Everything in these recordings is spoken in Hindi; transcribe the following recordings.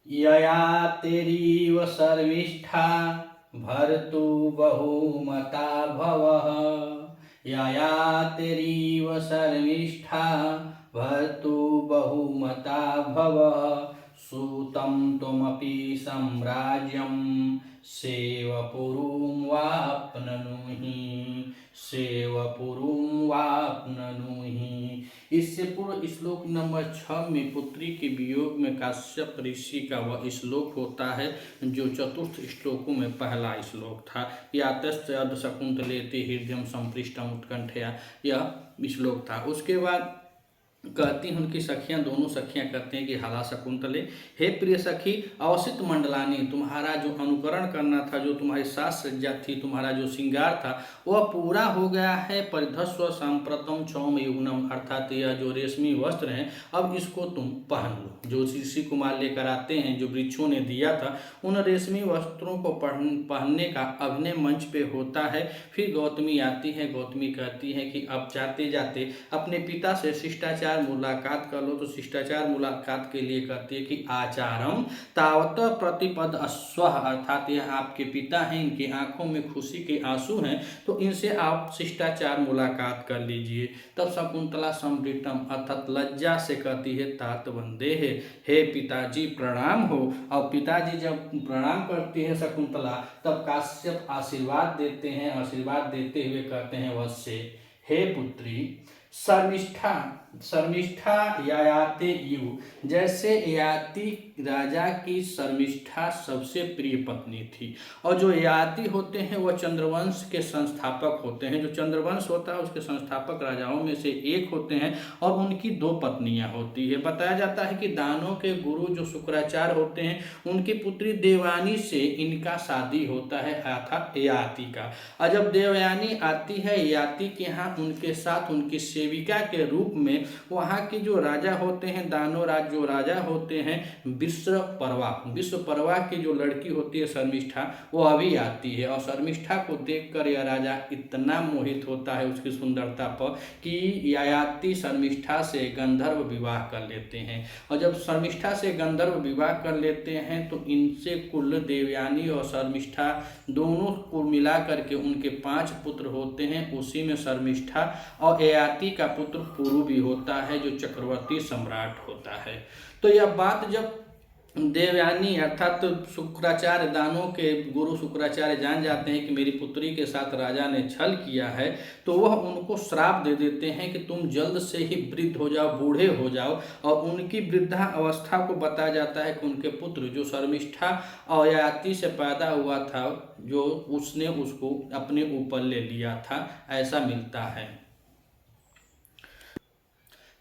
यया तेरीव शर्मिष्ठा भर्तु बहुमता भवः। यया तेरीव शर्मिष्ठा भर्तु बहुमता भवः। सूतं त्वमपि साम्राज्यं सेवपुरुं वाप्ननुहि। सेवपुरुं वाप्ननुहि। इससे पूर्व श्लोक नंबर 6 में पुत्री के वियोग में काश्यप ऋषि का वह श्लोक होता है जो चतुर्थ श्लोकों में पहला श्लोक था। यातस्य अर्ध शकुंतलेति हृदयं संपृष्टम उत्कंठया, यह श्लोक था। उसके बाद कहती हैं उनकी सखियां, दोनों सखियां कहते हैं कि हाला शकुंतले, हे प्रिय सखी, अवसित मंडलानी, तुम्हारा जो अनुकरण करना था, जो तुम्हारी साज सज्जा थी, तुम्हारा जो श्रृंगार था वह पूरा हो गया है। परिधस्व सांप्रतम क्षौम युग्नम, अर्थात यह जो रेशमी वस्त्र हैं अब इसको तुम पहन लो। जो ऋषि कुमार लेकर आते हैं, जो वृक्षों ने दिया था, उन रेशमी वस्त्रों को पहनने का अभिनय मंच पे होता है। फिर गौतमी आती है, गौतमी कहती है कि अब जाते जाते अपने पिता से शिष्टाचार मुलाकात कर लो। तो शिष्टाचार मुलाकात के लिए कहती है कि आचारम तावत प्रतिपद अश्व, अर्थात यह आपके पिता हैं, इनकी आंखों में खुशी के आंसू हैं, तो इनसे आप शिष्टाचार मुलाकात कर लीजिए। तब शकुंतला संवृतम अर्थात लज्जा से कहती है तात वंदे है, हे पिताजी प्रणाम हो। और पिताजी जब प्रणाम करती है शकुंतला, तब काश्यप आशीर्वाद देते हैं। आशीर्वाद देते हुए कहते हैं वश्य, हे पुत्री, शर्मिष्ठा शर्मिष्ठा ययाते यु, जैसे ययाति राजा की शर्मिष्ठा सबसे प्रिय पत्नी थी। और जो ययाति होते हैं वह चंद्रवंश के संस्थापक होते हैं। जो चंद्रवंश होता है उसके संस्थापक राजाओं में से एक होते हैं और उनकी दो पत्नियां होती है। बताया जाता है कि दानों के गुरु जो शुक्राचार्य होते हैं उनकी पुत्री देवयानी से इनका शादी होता है, अर्थात ययाति का। और जब देवयानी आती है ययाति के यहाँ, उनके साथ उनकी सेविका के रूप में वहाँ के जो राजा होते हैं, दानव राज जो राजा होते हैं, विश्वपर्वा की जो लड़की होती है शर्मिष्ठा, वो अभी आती है। और शर्मिष्ठा को देखकर यह राजा इतना मोहित होता है उसकी सुंदरता पर कि ययाति शर्मिष्ठा से गंधर्व विवाह कर लेते हैं। और जब शर्मिष्ठा से गंधर्व विवाह कर लेते हैं तो इनसे कुल देवयानी और शर्मिष्ठा दोनों को मिला करके उनके 5 पुत्र होते हैं। उसी में शर्मिष्ठा और ययाति का पुत्र पुरु भी होता है जो चक्रवर्ती सम्राट होता है। तो यह बात जब देवयानी अर्थात शुक्राचार्य, दानों के गुरु शुक्राचार्य जान जाते हैं कि मेरी पुत्री के साथ राजा ने छल किया है, तो वह उनको श्राप दे देते हैं कि तुम जल्द से ही वृद्ध हो जाओ, बूढ़े हो जाओ। और उनकी वृद्धा अवस्था को बताया जाता है कि उनके पुत्र जो शर्मिष्ठा और ययाति से पैदा हुआ था, जो उसने उसको अपने ऊपर ले लिया था, ऐसा मिलता है।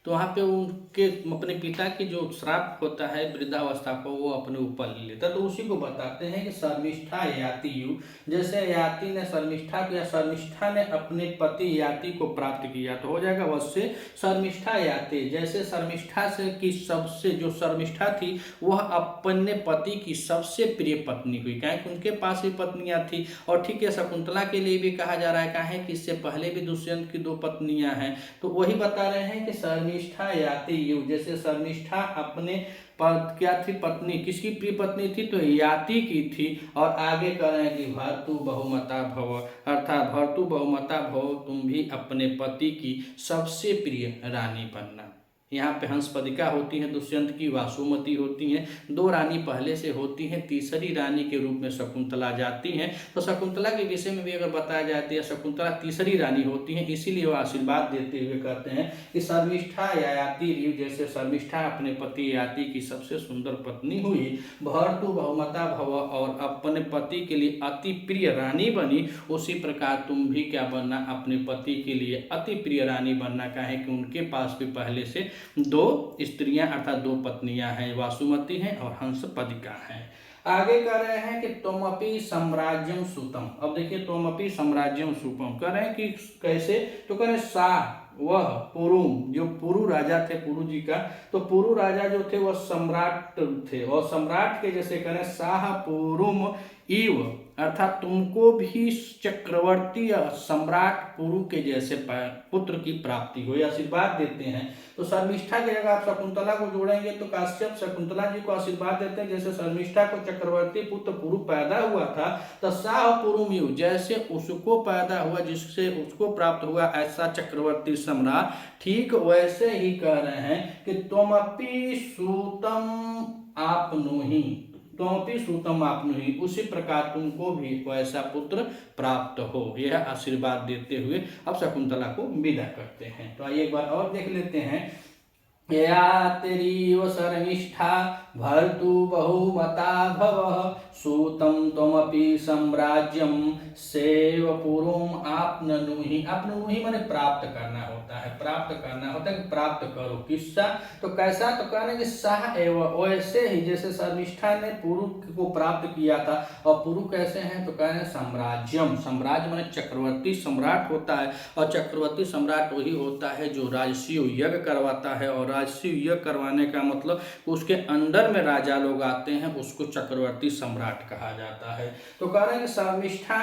तो वहाँ पे उनके अपने पिता की जो श्राप होता है वृद्धावस्था को, वो अपने ऊपर ले लेता। तो उसी को बताते हैं कि शर्मिष्ठा ययाति यु, जैसे ययाति ने शर्मिष्ठा को या शर्मिष्ठा ने अपने पति ययाति को प्राप्त किया, तो हो जाएगा वैसे शर्मिष्ठा ययाति। जैसे शर्मिष्ठा से की सबसे जो शर्मिष्ठा थी वह अपने पति की सबसे प्रिय पत्नी हुई, क्या उनके पास भी पत्नियां थी। और ठीक है, शकुंतला के लिए भी कहा जा रहा है, क्या है कि इससे पहले भी दुष्यंत की 2 पत्नियां हैं। तो वही बता रहे हैं कि शर्मिष्ठा याति यु, जैसे शर्मिष्ठा अपने क्या थी पत्नी, किसकी प्रिय पत्नी थी, तो याति की थी। और आगे कह रहे हैं कि भर्तु बहुमता भव, अर्थात भर्तु बहुमता भव, तुम भी अपने पति की सबसे प्रिय रानी बनना। यहाँ पे हंसपदिका होती है दुष्यंत की, वासुमती होती हैं, 2 रानी पहले से होती हैं, तीसरी रानी के रूप में शकुंतला जाती हैं। तो शकुंतला के विषय में भी अगर बताया जाए तो शकुंतला तीसरी रानी होती हैं, इसीलिए वो आशीर्वाद देते हुए कहते हैं कि शर्मिष्ठा ययाति रिव, जैसे शर्मिष्ठा अपने पति ययाति की सबसे सुंदर पत्नी हुई, भर्तु बहुमता भव, और अपने पति के लिए अति प्रिय रानी बनी, उसी प्रकार तुम भी क्या बनना, अपने पति के लिए अति प्रिय रानी बनना। का है कि उनके पास भी पहले से 2 स्त्रियां अर्थात 2 पत्नियां हैं, वासुमती हैं और हंसपदिका हैं। आगे कह रहे हैं कि तोमपि साम्राज्यम सुतम। अब देखिए तोमपि साम्राज्यम सुतम कह रहे हैं कि कैसे, तो कह रहे सा वह पुरुम, जो पुरु राजा थे, पुरु जी का, तो पुरु राजा जो थे वह सम्राट थे, और सम्राट के जैसे कह रहे हैं साह पुरुम इव, अर्थात तुमको भी चक्रवर्ती सम्राट पुरु के जैसे पुत्र की प्राप्ति हो, आशीर्वाद देते हैं। तो शर्मिष्ठा की जगह आप शकुंतला को जोड़ेंगे तो काश्यप शकुंतला जी को आशीर्वाद देते हैं, जैसे शर्मिष्ठा को चक्रवर्ती पुत्र पुरु पैदा हुआ था तो साह पुरुमियु, जैसे उसको पैदा हुआ जिससे उसको प्राप्त हुआ ऐसा चक्रवर्ती सम्राट, ठीक वैसे ही कह रहे हैं कि त्वमपि सूतम आपनुहि, त्वमपि सूतम आपनुहि, उसी प्रकार तुमको भी वैसा पुत्र प्राप्त हो। यह आशीर्वाद देते हुए अब शकुंतला को विदा करते हैं। तो आइए एक बार और देख लेते हैं। या तेरीव शर्मिष्ठा भर्तु बहुमता भवः, सूतं त्वमपि साम्राज्यम सेवपुरुम आपनुहि। आपनुहि माने प्राप्त करना होता है, प्राप्त करना होता है कि प्राप्त करो। किससा? तो कैसा? तो कहने कि साह एवं, वैसे ही जैसे शर्मिष्ठा ने पुरु को प्राप्त किया था। और पुरु कैसे हैं? तो कहने साम्राज्यम, साम्राज्य माने चक्रवर्ती सम्राट होता है, और चक्रवर्ती सम्राट वही होता है जो राजसी यज्ञ करवाता है, और राजसी यज्ञ करवाने का मतलब उसके अंडर में राजा लोग आते हैं, उसको चक्रवर्ती सम्राट कहा जाता है। तो कह रहे हैं कि शर्मिष्ठा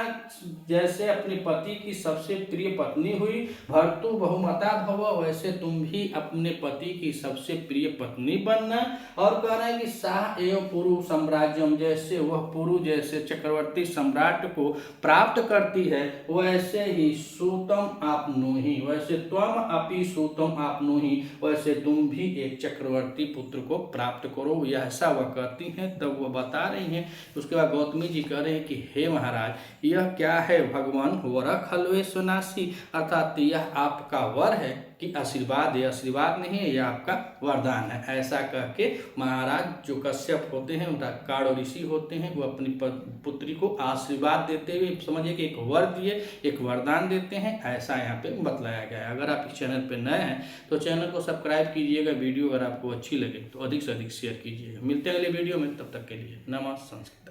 जैसे अपने पति की सबसे प्रिय पत्नी हुई, भर्तु बहुमता भव, वैसे तुम भी अपने पति की सबसे प्रिय पत्नी बनना। और कह रहे हैं कि साह एवं पुरु साम्राज्यम, जैसे वह पुरु जैसे चक्रवर्ती सम्राट को प्राप्त करती है वैसे ही सूतम आपनुहि, वैसे त्वम अपि सूतम आपनुहि, वैसे तुम भी एक चक्रवर्ती पुत्र को प्राप्त करो। ऐसा वह कहती हैं, तब वह बता रही हैं। उसके बाद गौतमी जी कह रहे हैं कि हे महाराज, यह क्या है भगवान, वर खल्वे सुनासी, अर्थात यह आपका वर है कि आशीर्वाद है? आशीर्वाद नहीं है, यह आपका वरदान है। ऐसा कह के महाराज जो कश्यप होते हैं, उनका काड़ ऋषि होते हैं, वो अपनी पुत्री को आशीर्वाद देते हुए समझिए कि एक वर दिए, एक वरदान देते हैं, ऐसा यहाँ पे बतलाया गया है। अगर आप इस चैनल पे नए हैं तो चैनल को सब्सक्राइब कीजिएगा, वीडियो अगर आपको अच्छी लगे तो अधिक से अधिक शेयर कीजिएगा। मिलते हैं अगले वीडियो में, तब तक के लिए नमस्कार।